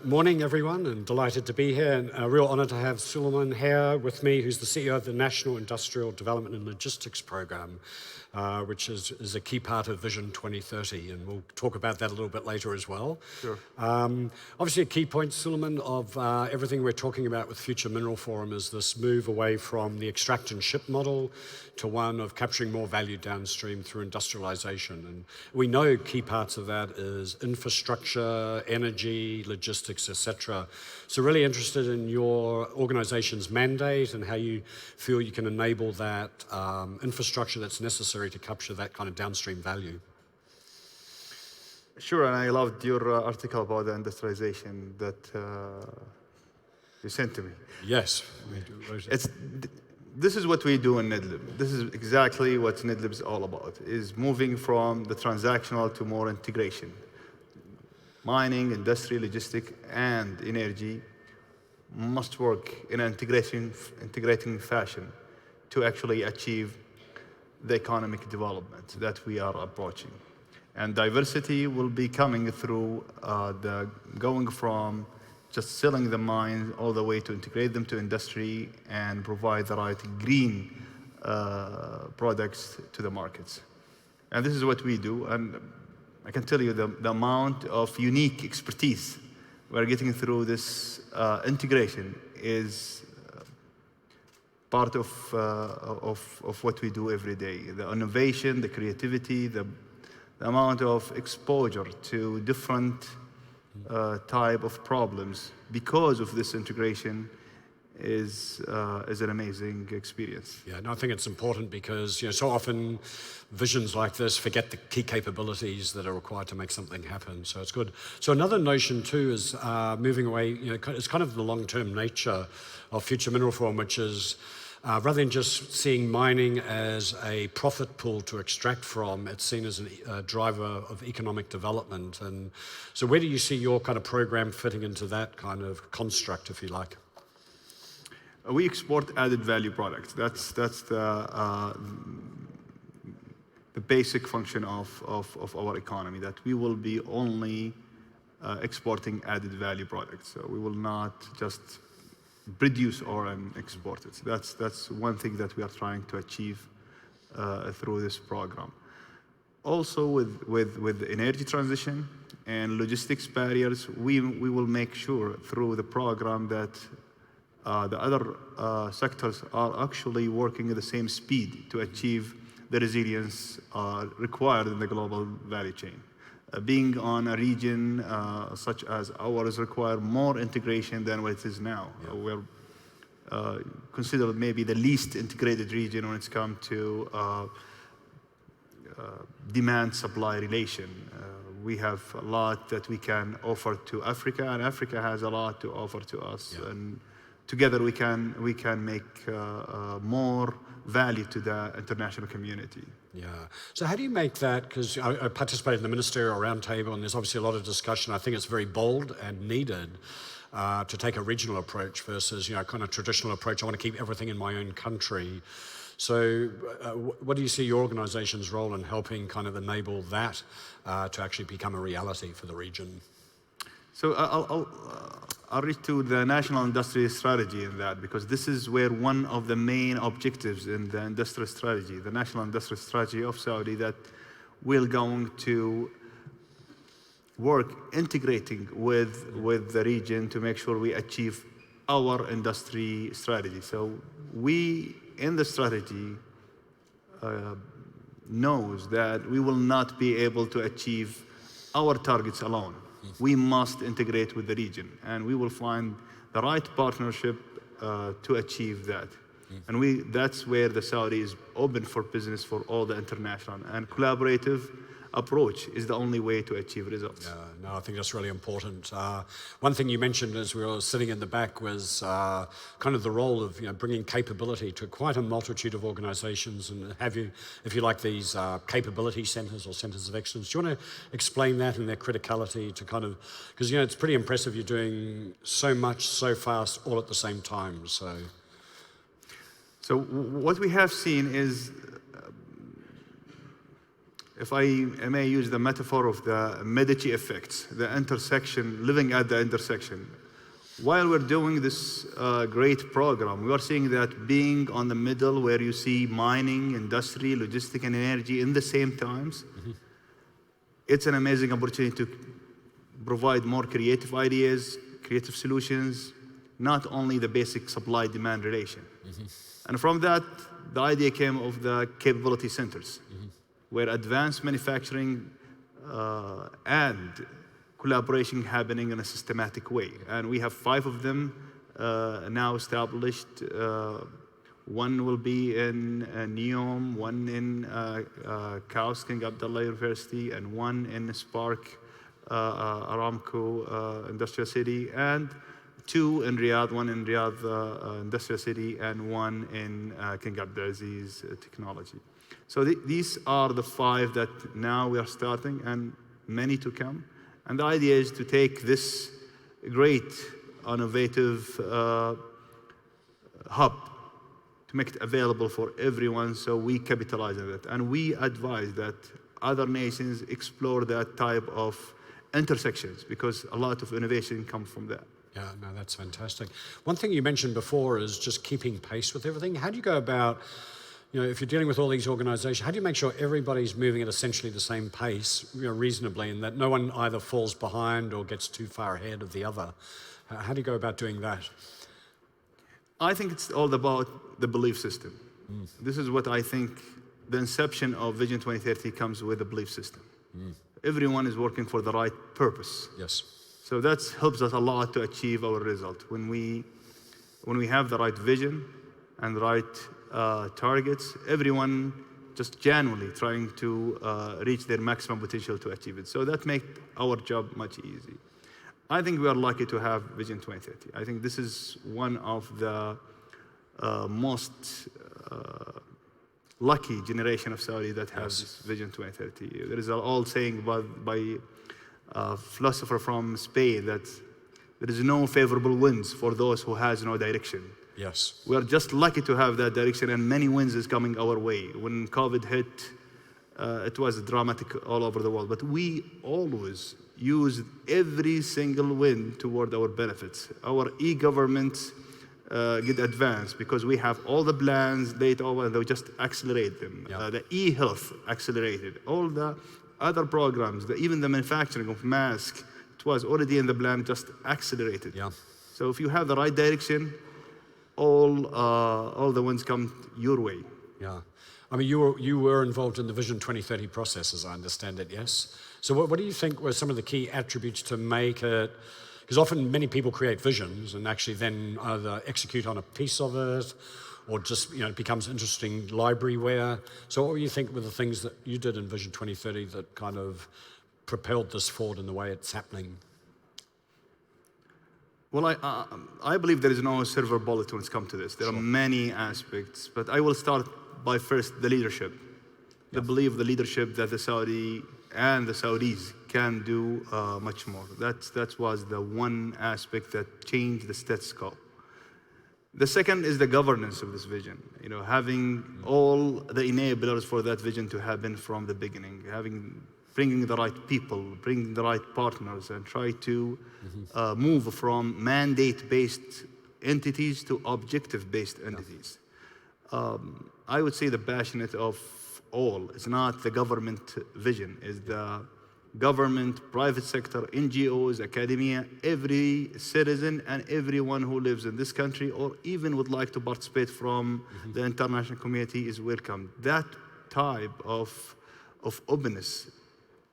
Morning, everyone, and delighted to be here. And a real honor to have Suliman here with me, who's the CEO of the National Industrial Development and Logistics Program, which is a key part of Vision 2030, and we'll talk about that a little bit later as well. Sure. Obviously, a key point, Suliman, of everything we're talking about with Future Mineral Forum is this move away from the extract and ship model to one of capturing more value downstream through industrialization. And we know key parts of that is infrastructure, energy, logistics, etc. So really interested in your organization's mandate and how you feel you can enable that infrastructure that's necessary to capture that kind of downstream value. Sure, and I loved your article about the industrialization that you sent to me. Yes. This is what we do in NIDLib. This is exactly what NIDLib is all about, is moving from the transactional to more integration. Mining, industry, logistics, and energy must work in an integrating fashion to actually achieve the economic development that we are approaching. And diversity will be coming through going from just selling the mines all the way to integrate them to industry and provide the right green products to the markets. And this is what we do. And I can tell you the amount of unique expertise we're getting through this integration is part of what we do every day. The innovation, the creativity, the amount of exposure to different type of problems because of this integration is an amazing experience. Yeah, no, I think it's important because so often visions like this forget the key capabilities that are required to make something happen. So it's good. So another notion too is moving away. It's kind of the long-term nature of Future Mineral Forum, which is rather than just seeing mining as a profit pool to extract from, it's seen as a driver of economic development. And so where do you see your kind of program fitting into that kind of construct, if you like? We export added value products. That's the basic function of our economy, that we will be only exporting added value products. So we will not just produce or export it. That's one thing that we are trying to achieve through this program. Also with the energy transition and logistics barriers, we will make sure through the program that the other sectors are actually working at the same speed to achieve the resilience required in the global value chain. Being on a region such as ours require more integration than what it is now. Yeah. We're considered maybe the least integrated region when it's come to demand-supply relation. We have a lot that we can offer to Africa, and Africa has a lot to offer to us. Yeah. And together we can make more value to the international community. Yeah. So how do you make that, because I participated in the ministerial roundtable and there's obviously a lot of discussion. I think it's very bold and needed to take a regional approach versus, kind of traditional approach. I want to keep everything in my own country. So what do you see your organization's role in helping kind of enable that to actually become a reality for the region? So I'll reach to the national industrial strategy in that, because this is where one of the main objectives in the industrial strategy, the national industrial strategy of Saudi, that we're going to work integrating with the region to make sure we achieve our industry strategy. So we, in the strategy, knows that we will not be able to achieve our targets alone. We must integrate with the region, and we will find the right partnership to achieve that. And that's where the Saudi is open for business for all the international, and collaborative approach is the only way to achieve results. Yeah, no, I think that's really important. One thing you mentioned as we were sitting in the back was kind of the role of bringing capability to quite a multitude of organizations, and have you, if you like, these capability centers or centers of excellence. Do you want to explain that and their criticality to kind of, because it's pretty impressive you're doing so much so fast all at the same time. So what we have seen is if I may use the metaphor of the Medici effects, the intersection, living at the intersection. While we're doing this great program, we are seeing that being on the middle where you see mining, industry, logistic, and energy in the same times, it's an amazing opportunity to provide more creative ideas, creative solutions, not only the basic supply-demand relation. And from that, the idea came of the capability centers, where advanced manufacturing and collaboration happening in a systematic way. And we have 5 of them now established. One will be in NEOM, one in KAUST, King Abdullah University, and one in Spark, Aramco Industrial City, and 2 in Riyadh, one in Riyadh Industrial City, and one in King Abdulaziz Technology. So these are the 5 that now we are starting, and many to come. And the idea is to take this great, innovative hub to make it available for everyone, so we capitalize on it. And we advise that other nations explore that type of intersections, because a lot of innovation comes from that. Yeah, no, that's fantastic. One thing you mentioned before is just keeping pace with everything. How do you go about, if you're dealing with all these organizations, how do you make sure everybody's moving at essentially the same pace, reasonably, and that no one either falls behind or gets too far ahead of the other? How do you go about doing that? I think it's all about the belief system. This is what I think the inception of Vision 2030 comes with, a belief system. Everyone is working for the right purpose. Yes. So that helps us a lot to achieve our result. When we have the right vision and the right targets, everyone just genuinely trying to reach their maximum potential to achieve it. So that makes our job much easier. I think we are lucky to have Vision 2030. I think this is one of the most lucky generation of Saudi that has this Vision 2030. There is an old saying by a philosopher from Spain that there is no favorable winds for those who has no direction. Yes. We are just lucky to have that direction, and many winds is coming our way. When COVID hit, it was dramatic all over the world, but we always use every single wind toward our benefits. Our e-government get advanced because we have all the plans, data, and they just accelerate them. Yeah. The e-health accelerated. All the other programs, even the manufacturing of masks, it was already in the plan, just accelerated. Yeah. So if you have the right direction, all the winds come your way. Yeah. I mean, you were involved in the Vision 2030 process, as I understand it, yes? So what do you think were some of the key attributes to make it, because often many people create visions and actually then either execute on a piece of it or just, it becomes interesting libraryware. So what do you think were the things that you did in Vision 2030 that kind of propelled this forward in the way it's happening? Well, I believe there is no silver bullet when it comes to this. There are many aspects, but I will start by first the leadership. The belief, the leadership that the Saudi and the Saudis can do much more. That was the one aspect that changed the status quo. The second is the governance of this vision. Having all the enablers for that vision to happen from the beginning, bringing the right people, bringing the right partners, and try to move from mandate-based entities to objective-based entities. I would say the passionate of all is not the government vision, is the government, private sector, NGOs, academia, every citizen and everyone who lives in this country or even would like to participate from the international community is welcome. That type of openness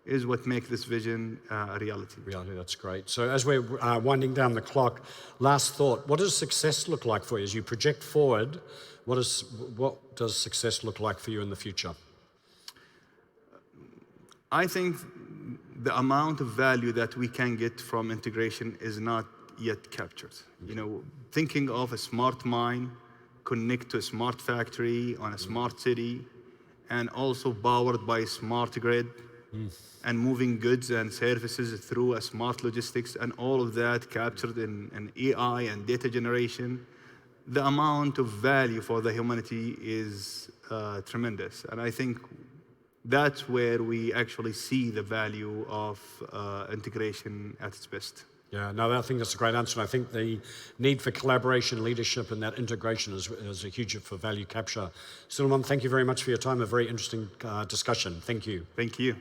is what makes this vision a reality. Reality, that's great. So as we're winding down the clock, last thought, what does success look like for you? As you project forward, what does success look like for you in the future? I think the amount of value that we can get from integration is not yet captured. Thinking of a smart mine, connect to a smart factory on a smart city, and also powered by a smart grid, and moving goods and services through a smart logistics, and all of that captured in AI and data generation, the amount of value for the humanity is tremendous. And I think That's where we actually see the value of integration at its best. Yeah, no, I think that's a great answer. And I think the need for collaboration, leadership, and that integration is a huge for value capture. Suliman, thank you very much for your time. A very interesting discussion. Thank you. Thank you.